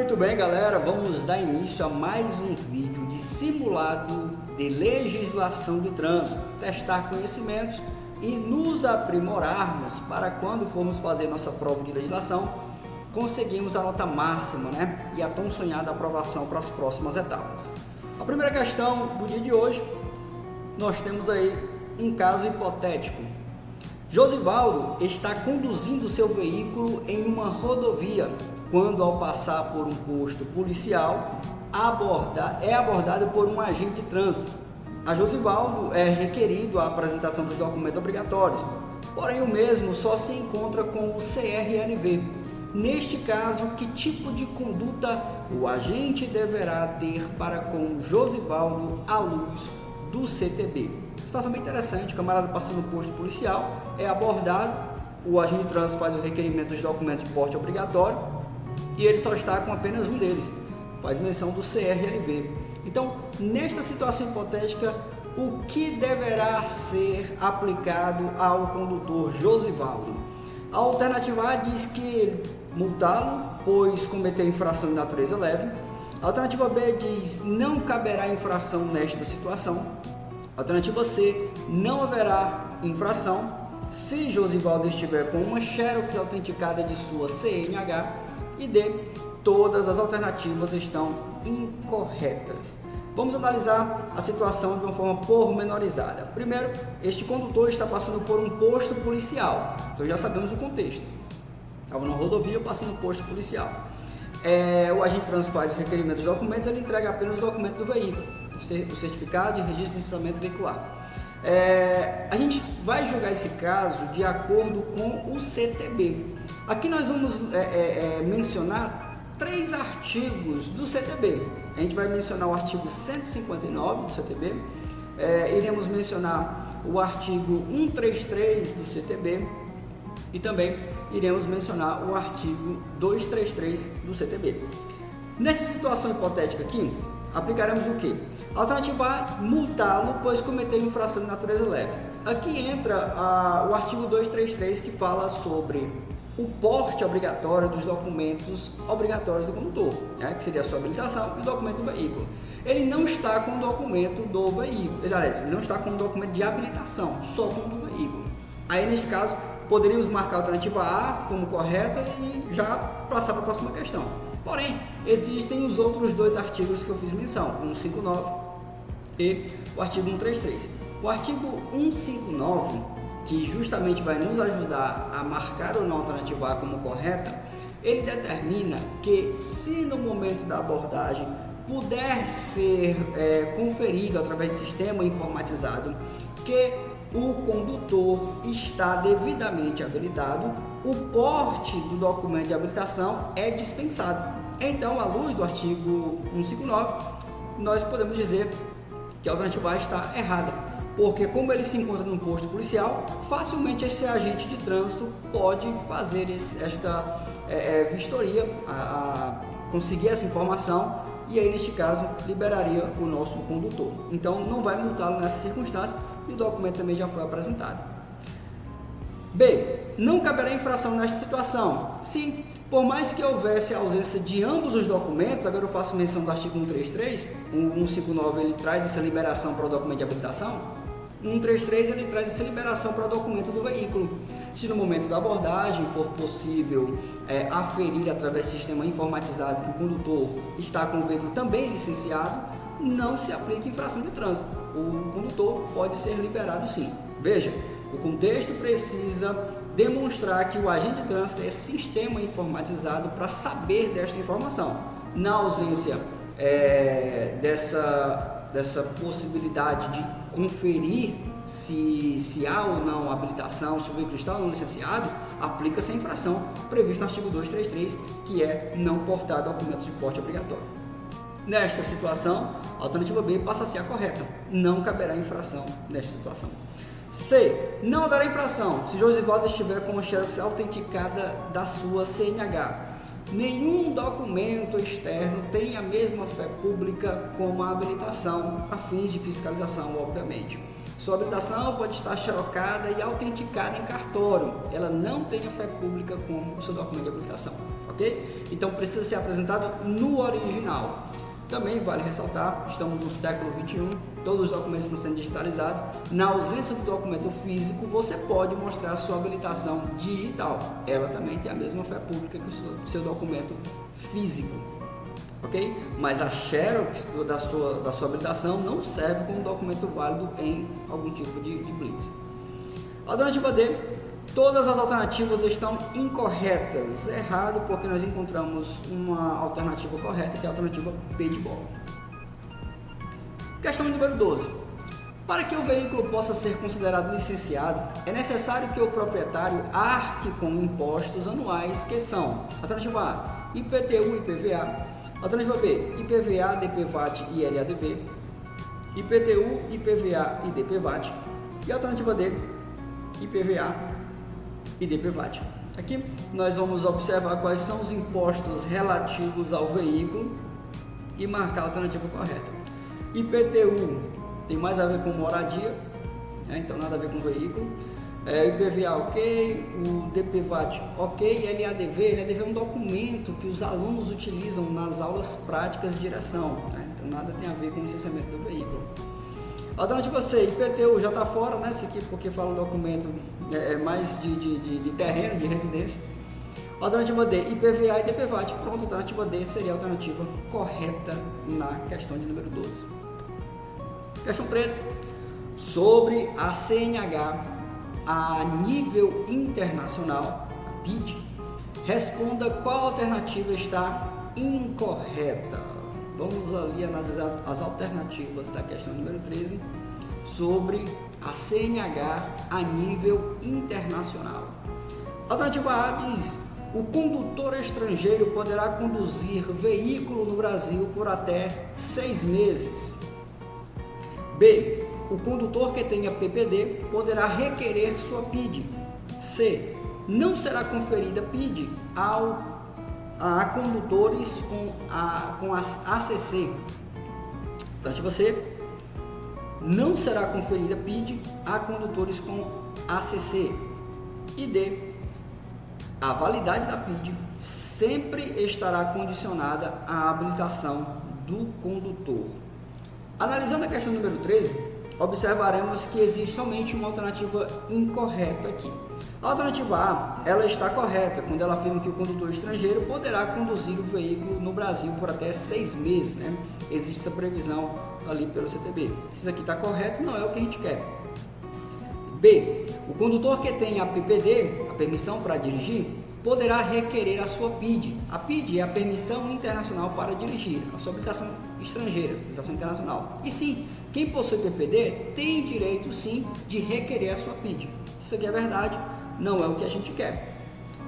Muito bem, galera, vamos dar início a mais um vídeo de simulado de legislação de trânsito, testar conhecimentos e nos aprimorarmos para quando formos fazer nossa prova de legislação, conseguimos a nota máxima, né? E a tão sonhada aprovação para as próximas etapas. A primeira questão do dia de hoje, nós temos aí um caso hipotético. Josivaldo está conduzindo seu veículo em uma rodovia quando, ao passar por um posto policial, é abordado por um agente de trânsito. A Josivaldo é requerido a apresentação dos documentos obrigatórios, porém o mesmo só se encontra com o CRLV. Neste caso, que tipo de conduta o agente deverá ter para com Josivaldo à luz do CTB? Situação bem interessante, o camarada passando no posto policial, é abordado, o agente de trânsito faz o requerimento dos documentos de porte obrigatório e ele só está com apenas um deles, faz menção do CRLV. Então, nesta situação hipotética, o que deverá ser aplicado ao condutor Josivaldo? A alternativa A diz que multá-lo, pois cometeu infração de natureza leve. A alternativa B diz não caberá infração nesta situação. A alternativa C, não haverá infração se Josivaldo estiver com uma xerox autenticada de sua CNH. E D, todas as alternativas estão incorretas. Vamos analisar a situação de uma forma pormenorizada. Primeiro, este condutor está passando por um posto policial, então já sabemos o contexto. Estava na rodovia passando por um posto policial. O agente de trânsito faz o requerimento dos documentos, ele entrega apenas o documento do veículo, o certificado de registro de licenciamento veicular. A gente vai julgar esse caso de acordo com o CTB. Aqui nós vamos mencionar 3 artigos do CTB. A gente vai mencionar o artigo 159 do CTB, iremos mencionar o artigo 133 do CTB e também iremos mencionar o artigo 233 do CTB. Nessa situação hipotética aqui, aplicaremos o que? Alternativa A, multá-lo, pois cometeu infração de natureza leve. Aqui entra o artigo 233, que fala sobre o porte obrigatório dos documentos obrigatórios do condutor, né? Que seria a sua habilitação e o documento do veículo. Ele não está com o documento do veículo, ele não está com o documento de habilitação, só com o do veículo. Aí, neste caso, poderíamos marcar a alternativa A como correta e já passar para a próxima questão. Porém, existem os outros 2 artigos que eu fiz menção, o 159 e o artigo 133. O artigo 159, que justamente vai nos ajudar a marcar ou não a alternativa A como correta, ele determina que se no momento da abordagem puder ser conferido através de sistema informatizado que o condutor está devidamente habilitado, o porte do documento de habilitação é dispensado. Então, à luz do artigo 159, nós podemos dizer que a alternativa A está errada, porque como ele se encontra num posto policial, facilmente esse agente de trânsito pode fazer esta vistoria, conseguir essa informação e aí, neste caso, liberaria o nosso condutor. Então, não vai multá-lo nessa circunstância e o documento também já foi apresentado. B. Não caberá infração nesta situação. Sim, por mais que houvesse a ausência de ambos os documentos, agora eu faço menção do artigo 133, o 159 ele traz essa liberação para o documento de habilitação, o 133 ele traz essa liberação para o documento do veículo. Se no momento da abordagem for possível aferir através do sistema informatizado que o condutor está com o veículo também licenciado, não se aplica infração de trânsito. O condutor pode ser liberado sim. Veja, o contexto precisa demonstrar que o agente de trânsito é sistema informatizado para saber desta informação. Na ausência dessa possibilidade de conferir se há ou não habilitação, se o veículo está ou não licenciado, aplica-se a infração prevista no artigo 233, que é não portar documentos de porte obrigatório. Nesta situação, a alternativa B passa a ser a correta. Não caberá infração nesta situação. C. Não haverá infração se Josivaldo estiver com a xerox autenticada da sua CNH. Nenhum documento externo tem a mesma fé pública como a habilitação, a fins de fiscalização, obviamente. Sua habilitação pode estar xerocada e autenticada em cartório. Ela não tem a fé pública como o seu documento de habilitação, ok? Então precisa ser apresentado no original. Também vale ressaltar, estamos no século XXI, todos os documentos estão sendo digitalizados. Na ausência do documento físico, você pode mostrar a sua habilitação digital. Ela também tem a mesma fé pública que o seu documento físico, ok? Mas a xerox da sua habilitação não serve como documento válido em algum tipo de blitz. Alternativa D. Todas as alternativas estão incorretas. Errado, porque nós encontramos uma alternativa correta, que é a alternativa P de bola. Questão número 12. Para que o veículo possa ser considerado licenciado, é necessário que o proprietário arque com impostos anuais que são: alternativa A, IPTU e IPVA; alternativa B, IPVA, DPVAT e LADV; IPTU, IPVA e DPVAT; e alternativa D, IPVA e DPVAT. Aqui nós vamos observar quais são os impostos relativos ao veículo e marcar a alternativa correta. IPTU tem mais a ver com moradia, então nada a ver com veículo. IPVA ok, o DPVAT ok, LADV é um documento que os alunos utilizam nas aulas práticas de direção, então nada tem a ver com o licenciamento do veículo. Alternativa C, IPTU já está fora, né? Esse aqui porque fala um documento mais de terreno, de residência. Alternativa D, IPVA e DPVAT. Pronto, a alternativa D seria a alternativa correta na questão de número 12. Questão 13. Sobre a CNH a nível internacional, a PID, responda qual alternativa está incorreta. Vamos ali analisar as alternativas da questão número 13 sobre a CNH a nível internacional. Alternativa A diz: o condutor estrangeiro poderá conduzir veículo no Brasil por até 6 meses. B. O condutor que tenha PPD poderá requerer sua PID. C. Não será conferida PID a condutores com as ACC. Alternativa C. Não será conferida PID a condutores com ACC. E D. A validade da PID sempre estará condicionada à habilitação do condutor. Analisando a questão número 13, observaremos que existe somente uma alternativa incorreta aqui. A alternativa A, ela está correta quando ela afirma que o condutor estrangeiro poderá conduzir o veículo no Brasil por até 6 meses, né? Existe essa previsão ali pelo CTB. Se isso aqui está correto, não é o que a gente quer. B. O condutor que tem a PPD, a permissão para dirigir, poderá requerer a sua PID. A PID é a permissão internacional para dirigir, a sua habilitação estrangeira, habilitação internacional. E sim, quem possui PPD tem direito sim de requerer a sua PID. Se isso aqui é verdade, não é o que a gente quer.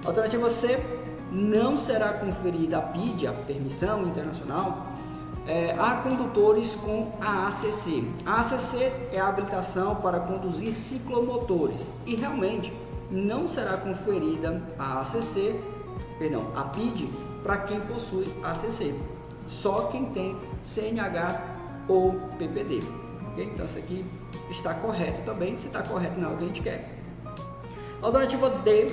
Alternativa C, não será conferida a PID, a permissão internacional, a condutores com a ACC. A ACC é a habilitação para conduzir ciclomotores e realmente não será conferida a PID para quem possui ACC. Só quem tem CNH ou PPD. Okay? Então isso aqui está correto também. Se está correto, não é o que a gente quer. A alternativa D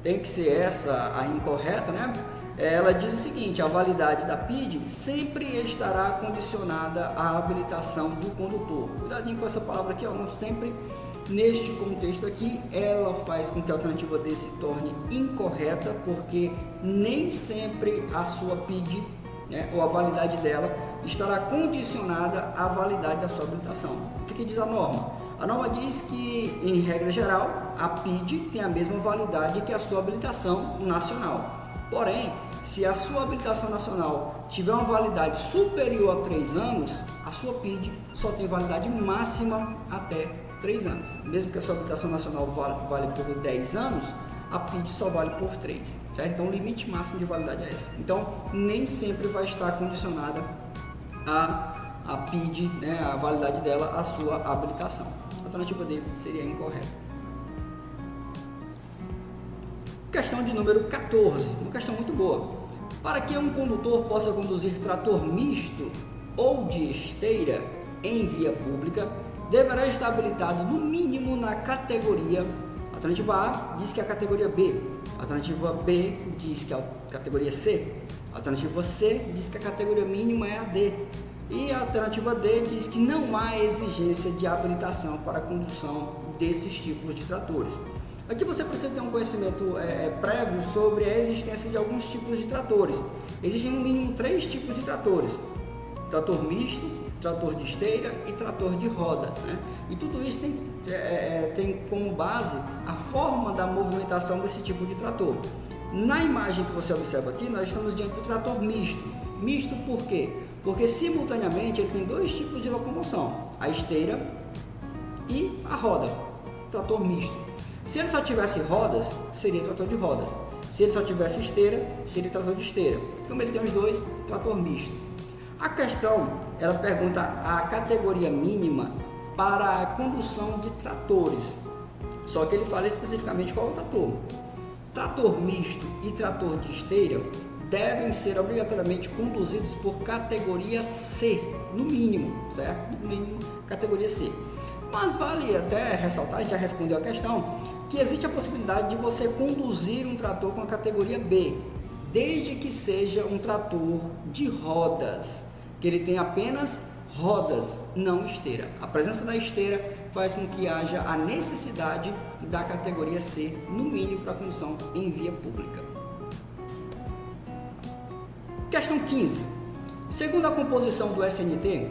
tem que ser essa a incorreta, né? Ela diz o seguinte: a validade da PID sempre estará condicionada à habilitação do condutor. Cuidadinho com essa palavra aqui, ó, sempre. Neste contexto aqui, ela faz com que a alternativa D se torne incorreta, porque nem sempre a sua PID, né, ou a validade dela, estará condicionada à validade da sua habilitação. O que diz a norma? A norma diz que, em regra geral, a PID tem a mesma validade que a sua habilitação nacional. Porém, se a sua habilitação nacional tiver uma validade superior a 3 anos, a sua PID só tem validade máxima até 3 anos. Mesmo que a sua habilitação nacional vale por 10 anos, a PID só vale por 3, certo? Então o limite máximo de validade é esse. Então nem sempre vai estar condicionada a PID, né, a validade dela, à sua habilitação. A alternativa D seria incorreta. Questão de número 14, uma questão muito boa. Para que um condutor possa conduzir trator misto ou de esteira em via pública, deverá estar habilitado no mínimo na categoria. A alternativa A diz que é a categoria B, a alternativa B diz que é a categoria C, a alternativa C diz que a categoria mínima é a D e a alternativa D diz que não há exigência de habilitação para a condução desses tipos de tratores. Aqui você precisa ter um conhecimento prévio sobre a existência de alguns tipos de tratores. Existem no mínimo 3 tipos de tratores: trator misto, trator de esteira e trator de rodas, né? E tudo isso tem como base a forma da movimentação desse tipo de trator. Na imagem que você observa aqui, nós estamos diante do trator misto. Misto por quê? Porque simultaneamente ele tem 2 tipos de locomoção: a esteira e a roda. Trator misto. Se ele só tivesse rodas, seria trator de rodas. Se ele só tivesse esteira, seria trator de esteira. Como ele tem os 2, trator misto. A questão, ela pergunta a categoria mínima para a condução de tratores. Só que ele fala especificamente qual é o trator. Trator misto e trator de esteira devem ser obrigatoriamente conduzidos por categoria C, no mínimo, certo? No mínimo, categoria C. Mas vale até ressaltar, a gente já respondeu a questão, que existe a possibilidade de você conduzir um trator com a categoria B, desde que seja um trator de rodas, que ele tenha apenas rodas, não esteira. A presença da esteira faz com que haja a necessidade da categoria C, no mínimo, para condução em via pública. Questão 15. Segundo a composição do SNT,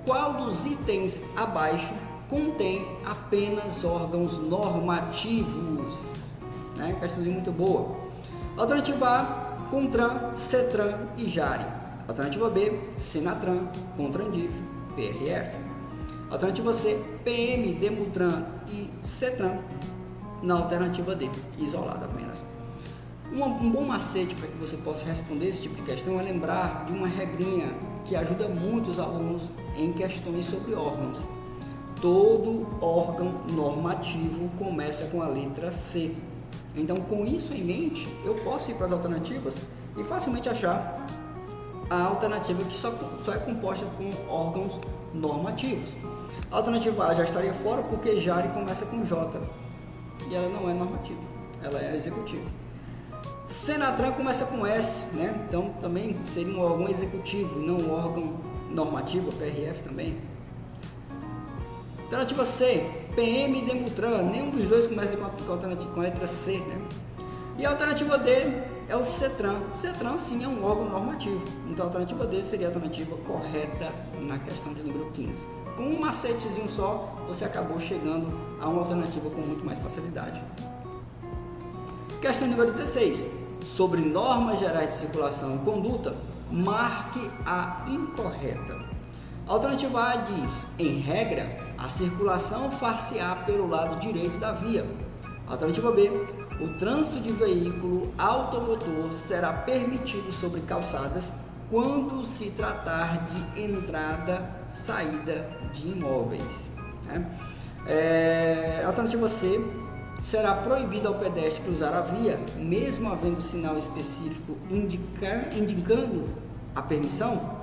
qual dos itens abaixo contém apenas órgãos normativos? Questãozinha muito boa. Alternativa A, CONTRAN, CETRAN e JARE. Alternativa B, SENATRAN, CONTRANDIF, PRF. Alternativa C, PM, DEMUTRAN e CETRAN. Na alternativa D, isolada apenas. Um bom macete para que você possa responder esse tipo de questão é lembrar de uma regrinha que ajuda muito os alunos em questões sobre órgãos. Todo órgão normativo começa com a letra C. Então, com isso em mente, eu posso ir para as alternativas e facilmente achar a alternativa que só é composta com órgãos normativos. A alternativa A já estaria fora porque JARE começa com J e ela não é normativa, ela é executiva. SENATRAN começa com S, né? Então também seria um órgão executivo, não um órgão normativo, PRF também. Alternativa C, PM e DEMUTRAN, nenhum dos dois começa com a letra C, né? E a alternativa D é o CETRAN. CETRAN sim é um órgão normativo, então a alternativa D seria a alternativa correta na questão de número 15. Com um macetezinho só, você acabou chegando a uma alternativa com muito mais facilidade. Questão número 16. Sobre normas gerais de circulação e conduta, marque a incorreta. A alternativa A diz: em regra, a circulação far-se-á pelo lado direito da via. A alternativa B: o trânsito de veículo automotor será permitido sobre calçadas quando se tratar de entrada, saída de imóveis. Alternativa C: será proibido ao pedestre cruzar a via, mesmo havendo sinal específico indicando a permissão,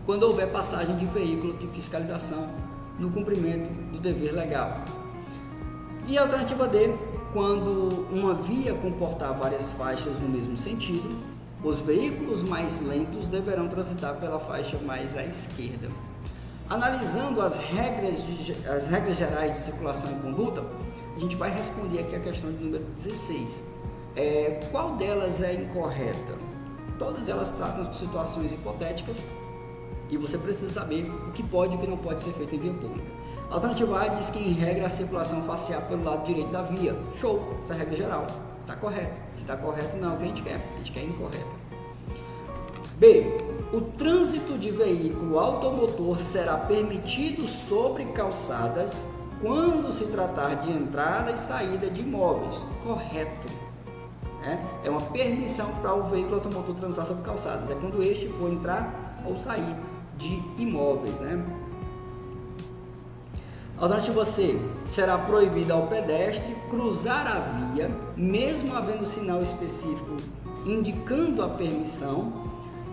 quando houver passagem de veículo de fiscalização no cumprimento do dever legal. E a alternativa D: quando uma via comportar várias faixas no mesmo sentido, os veículos mais lentos deverão transitar pela faixa mais à esquerda. Analisando as regras gerais de circulação e conduta, a gente vai responder aqui a questão de número 16. Qual delas é incorreta? Todas elas tratam de situações hipotéticas e você precisa saber o que pode e o que não pode ser feito em via pública. A alternativa A diz que, em regra, a circulação far-se-á pelo lado direito da via. Show! Essa é a regra geral. Está correto. Se está correto, não é o que a gente quer. A gente quer incorreta. B. O trânsito de veículo automotor será permitido sobre calçadas quando se tratar de entrada e saída de imóveis. Correto. É uma permissão para o veículo automotor transitar sobre calçadas. É quando este for entrar ou sair de imóveis, né? Alternativa C: será proibido ao pedestre cruzar a via, mesmo havendo sinal específico indicando a permissão,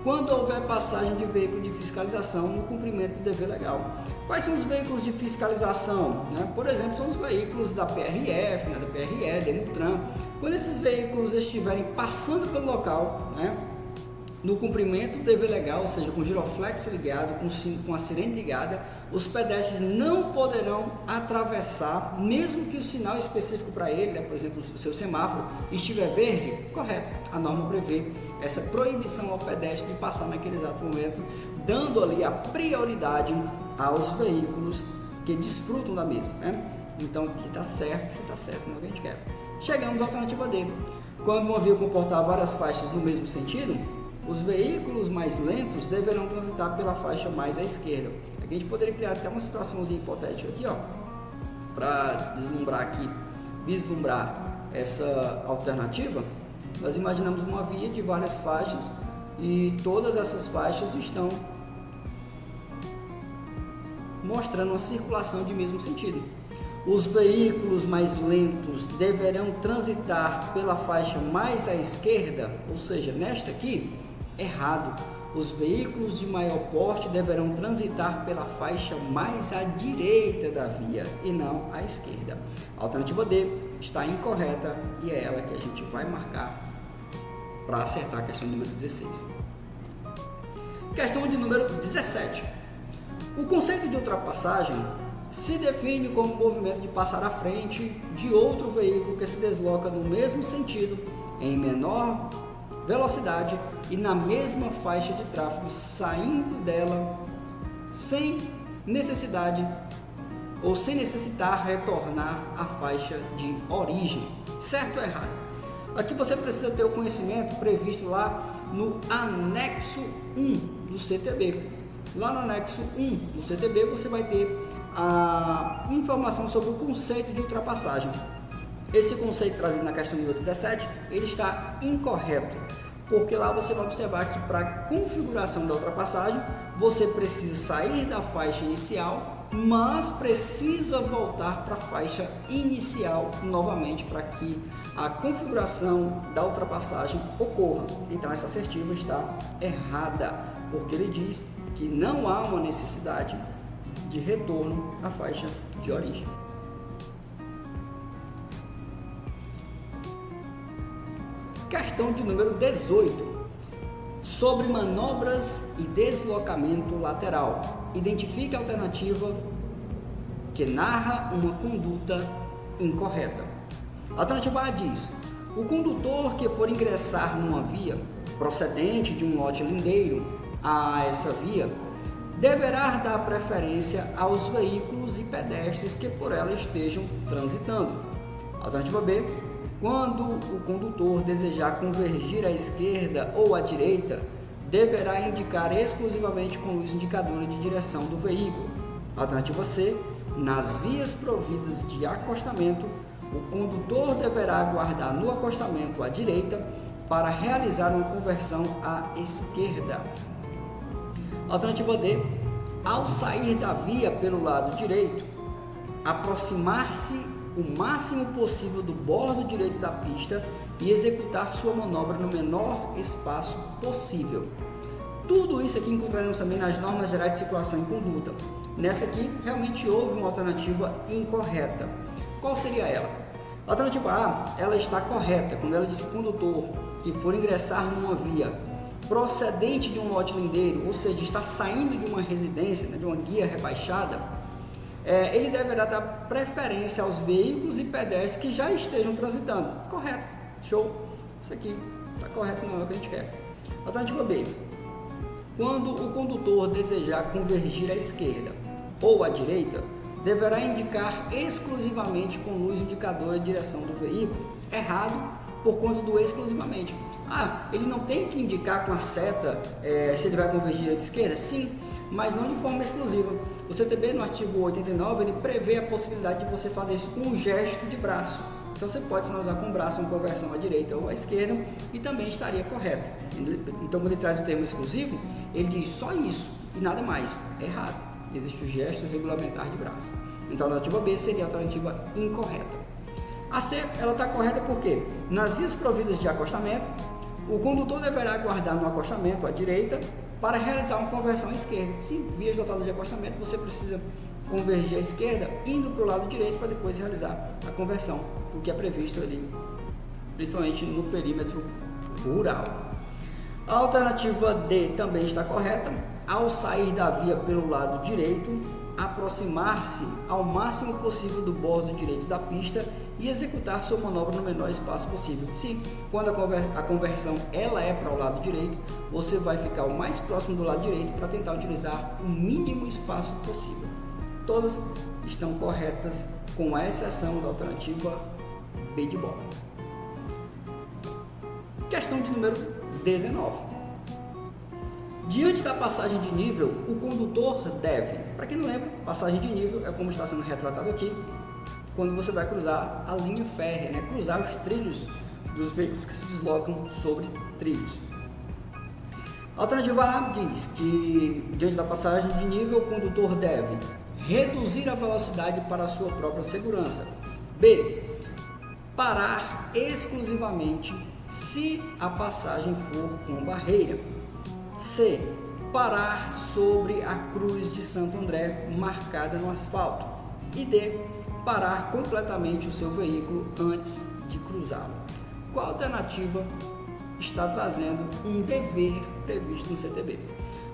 quando houver passagem de veículo de fiscalização no cumprimento do dever legal. Quais são os veículos de fiscalização? Por exemplo, são os veículos da PRF, da PRE, Demutran. Quando esses veículos estiverem passando pelo local, no cumprimento do dever legal, ou seja, com o giroflexo ligado, com a sirene ligada, os pedestres não poderão atravessar, mesmo que o sinal específico para ele, por exemplo, o seu semáforo, estiver verde. Correto, a norma prevê essa proibição ao pedestre de passar naquele exato momento, dando ali a prioridade aos veículos que desfrutam da mesma. Então, que está certo, não é o que a gente quer. Chegamos à alternativa D. Quando uma via comportar várias faixas no mesmo sentido, os veículos mais lentos deverão transitar pela faixa mais à esquerda. Aqui a gente poderia criar até uma situaçãozinha hipotética aqui, para vislumbrar essa alternativa. Nós imaginamos uma via de várias faixas e todas essas faixas estão mostrando uma circulação de mesmo sentido. Os veículos mais lentos deverão transitar pela faixa mais à esquerda, ou seja, nesta aqui, errado. Os veículos de maior porte deverão transitar pela faixa mais à direita da via e não à esquerda. A alternativa D está incorreta e é ela que a gente vai marcar para acertar a questão número 16. Questão de número 17. O conceito de ultrapassagem se define como o movimento de passar à frente de outro veículo que se desloca no mesmo sentido, em menor velocidade e na mesma faixa de tráfego, saindo dela sem necessitar retornar à faixa de origem. Certo ou errado? Aqui você precisa ter o conhecimento previsto lá no anexo 1 do CTB. Lá no anexo 1 do CTB você vai ter a informação sobre o conceito de ultrapassagem. Esse conceito trazido na questão número 17, ele está incorreto, porque lá você vai observar que para a configuração da ultrapassagem, você precisa sair da faixa inicial, mas precisa voltar para a faixa inicial novamente para que a configuração da ultrapassagem ocorra. Então essa assertiva está errada, porque ele diz que não há uma necessidade de retorno à faixa de origem. Questão de número 18. Sobre manobras e deslocamento lateral. Identifique a alternativa que narra uma conduta incorreta. A alternativa A diz: o condutor que for ingressar numa via procedente de um lote lindeiro a essa via deverá dar preferência aos veículos e pedestres que por ela estejam transitando. Alternativa B: quando o condutor desejar convergir à esquerda ou à direita, deverá indicar exclusivamente com luz indicadora de direção do veículo. Alternativa C: nas vias providas de acostamento, o condutor deverá aguardar no acostamento à direita para realizar uma conversão à esquerda. Alternativa D: ao sair da via pelo lado direito, aproximar-se o máximo possível do bordo direito da pista e executar sua manobra no menor espaço possível. Tudo isso aqui encontraremos também nas normas gerais de circulação e conduta. Nessa aqui, realmente houve uma alternativa incorreta. Qual seria ela? A alternativa A, ela está correta, quando ela diz que o condutor que for ingressar numa via procedente de um lote lindeiro, ou seja, está saindo de uma residência, de uma guia rebaixada, ele deverá dar preferência aos veículos e pedestres que já estejam transitando. Correto, show, isso aqui está correto, não é o que a gente quer. Alternativa B: quando o condutor desejar convergir à esquerda ou à direita, deverá indicar exclusivamente com luz indicadora a direção do veículo. Errado, por conta do exclusivamente. Ele não tem que indicar com a seta se ele vai convergir à esquerda? Sim, mas não de forma exclusiva. O CTB, no artigo 89, ele prevê a possibilidade de você fazer isso com um gesto de braço. Então você pode sinalizar com o braço uma conversão à direita ou à esquerda e também estaria correto. Então quando ele traz o termo exclusivo, ele diz só isso e nada mais. É errado. Existe o gesto regulamentar de braço. Então a alternativa B seria a alternativa incorreta. A C, ela está correta porque nas vias providas de acostamento, O condutor deverá aguardar no acostamento à direita para realizar uma conversão à esquerda. Sim, vias dotadas de acostamento, você precisa convergir à esquerda, indo para o lado direito para depois realizar a conversão, o que é previsto ali, principalmente no perímetro rural. A alternativa D também está correta. Ao sair da via pelo lado direito, aproximar-se ao máximo possível do bordo direito da pista e executar sua manobra no menor espaço possível. Sim, quando a conversão ela é para o lado direito, você vai ficar o mais próximo do lado direito para tentar utilizar o mínimo espaço possível. Todas estão corretas, com a exceção da alternativa B de bola. Questão de número 19. Diante da passagem de nível, o condutor deve, para quem não lembra, passagem de nível é como está sendo retratado aqui, quando você vai cruzar a linha férrea, né? Cruzar os trilhos dos veículos que se deslocam sobre trilhos. A alternativa A diz que, diante da passagem de nível, o condutor deve reduzir a velocidade para a sua própria segurança. B. Parar exclusivamente se a passagem for com barreira. C. Parar sobre a cruz de Santo André marcada no asfalto. E D. Parar completamente o seu veículo antes de cruzá-lo. Qual alternativa está trazendo um dever previsto no CTB?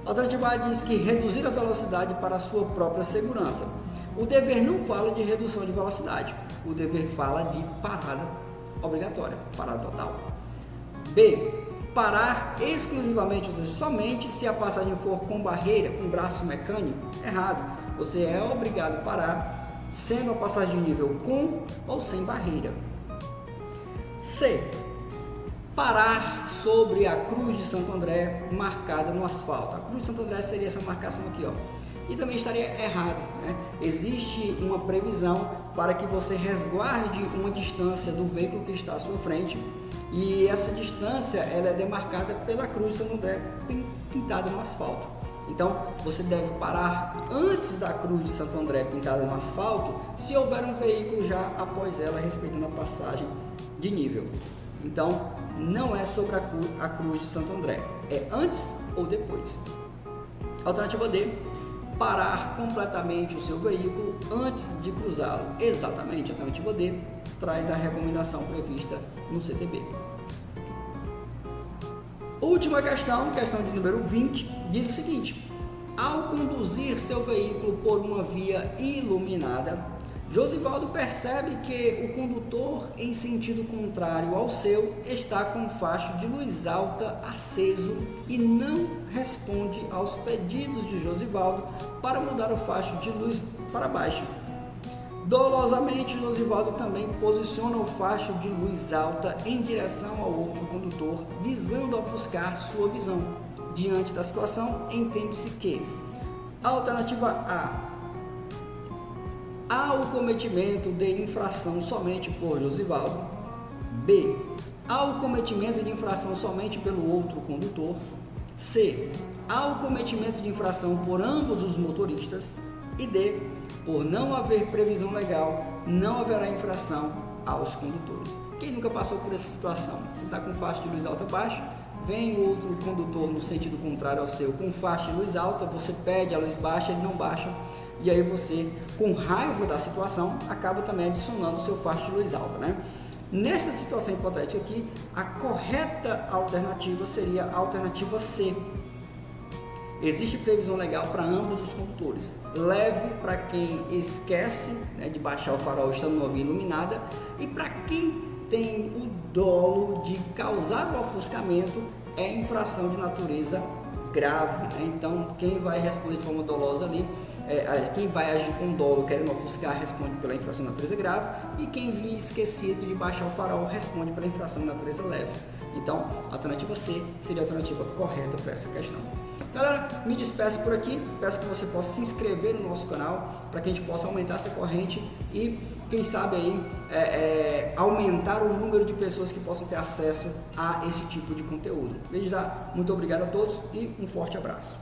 A alternativa A diz que reduzir a velocidade para a sua própria segurança. O dever não fala de redução de velocidade. O dever fala de parada obrigatória, parada total. B. Parar exclusivamente, ou seja, somente se a passagem for com barreira, com braço mecânico. Errado. Você é obrigado a parar, sendo a passagem de nível com ou sem barreira. C. Parar sobre a cruz de Santo André marcada no asfalto. A cruz de Santo André seria essa marcação aqui, ó. E também estaria errado, né? Existe uma previsão para que você resguarde uma distância do veículo que está à sua frente, e essa distância ela é demarcada pela cruz de Santo André pintada no asfalto. Então você deve parar antes da cruz de Santo André pintada no asfalto se houver um veículo já após ela respeitando a passagem de nível. Então não é sobre a cruz de Santo André, é antes ou depois. Alternativa D. Parar completamente o seu veículo antes de cruzá-lo. Exatamente, a alternativa D traz a recomendação prevista no CTB. Última questão, questão de número 20, diz o seguinte: ao conduzir seu veículo por uma via iluminada, Josivaldo percebe que o condutor em sentido contrário ao seu está com o facho de luz alta aceso e não responde aos pedidos de Josivaldo para mudar o facho de luz para baixo. Dolosamente, Josivaldo também posiciona o facho de luz alta em direção ao outro condutor, visando ofuscar sua visão. Diante da situação, entende-se que a alternativa A: há o cometimento de infração somente por Josivaldo. B. Há o cometimento de infração somente pelo outro condutor. C. Há o cometimento de infração por ambos os motoristas. E D. Por não haver previsão legal, não haverá infração aos condutores. Quem nunca passou por essa situação? Você está com faixa de luz alta baixa, vem o outro condutor no sentido contrário ao seu com faixa de luz alta, você pede a luz baixa, ele não baixa, e aí você, com raiva da situação, acaba também adicionando o seu faixa de luz alta, né? Nesta situação hipotética aqui, a correta alternativa seria a alternativa C. Existe previsão legal para ambos os condutores. Leve para quem esquece, né, de baixar o farol estando numa via iluminada, e para quem tem o dolo de causar o ofuscamento é infração de natureza grave, né? Então quem vai responder de forma dolosa ali, quem vai agir com dolo querendo ofuscar responde pela infração de natureza grave, e quem vir esquecido de baixar o farol responde pela infração de natureza leve. Então a alternativa C seria a alternativa correta para essa questão. Galera, me despeço por aqui, peço que você possa se inscrever no nosso canal para que a gente possa aumentar essa corrente e, quem sabe aí, aumentar o número de pessoas que possam ter acesso a esse tipo de conteúdo. Desde já, muito obrigado a todos e um forte abraço.